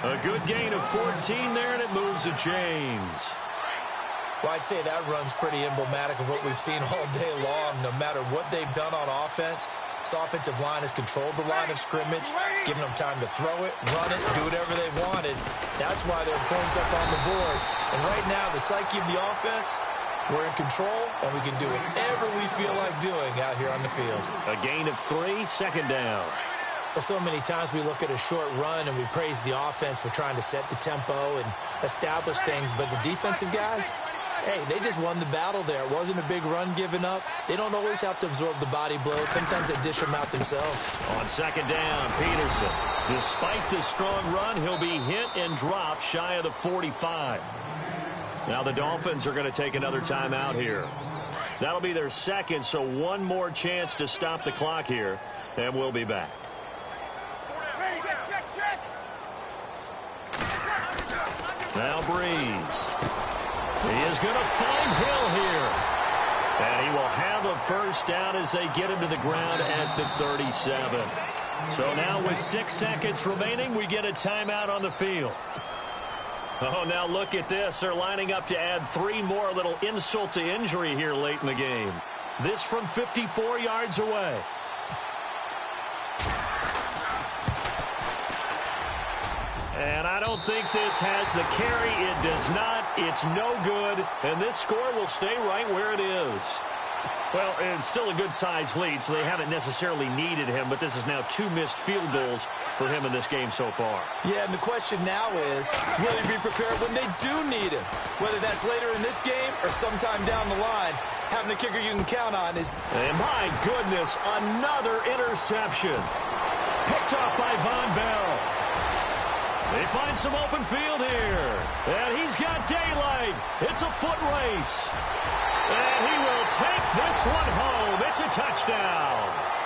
A good gain of 14 there, and it moves the chains. Well, I'd say that run's pretty emblematic of what we've seen all day long. No matter what they've done on offense, this offensive line has controlled the line of scrimmage, giving them time to throw it, run it, do whatever they wanted. That's why they're points up on the board. And right now, the psyche of the offense, we're in control, and we can do whatever we feel like doing out here on the field. A gain of 3, 2nd down. Well, so many times we look at a short run and we praise the offense for trying to set the tempo and establish things, but the defensive guys, hey, they just won the battle there. It wasn't a big run given up. They don't always have to absorb the body blows. Sometimes they dish them out themselves. On 2nd down, Peterson. Despite the strong run, he'll be hit and dropped shy of the 45. Now the Dolphins are going to take another timeout here. That'll be their 2nd, so one more chance to stop the clock here, and we'll be back. Now Breeze. He is going to find Hill here. And he will have a 1st down as they get him to the ground at the 37. So now with 6 seconds remaining, we get a timeout on the field. Oh, now look at this. They're lining up to add 3 more, a little insult to injury here late in the game. This from 54 yards away. And I don't think this has the carry. It does not. It's no good. And this score will stay right where it is. Well, it's still a good-sized lead, so they haven't necessarily needed him, but this is now 2 missed field goals for him in this game so far. Yeah, and the question now is, will he be prepared when they do need him? Whether that's later in this game or sometime down the line, having a kicker you can count on is... And my goodness, another interception. Picked off by Von Bell. find some open field here. And he's got daylight. It's a foot race. And he will take this one home. It's a touchdown.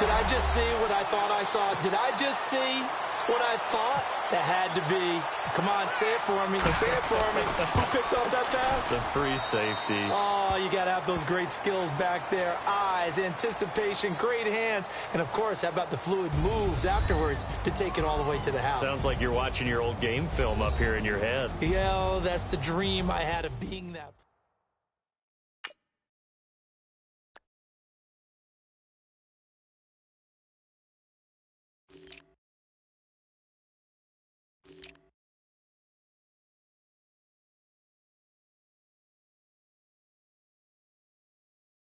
Did I just see what I thought I saw? Did I just see what I thought? That had to be. Come on, say it for me. Say it for me. Who picked up that pass? It's a free safety. Oh, you got to have those great skills back there. Eyes, anticipation, great hands. And, of course, how about the fluid moves afterwards to take it all the way to the house? Sounds like you're watching your old game film up here in your head. Yeah, that's the dream I had of being that.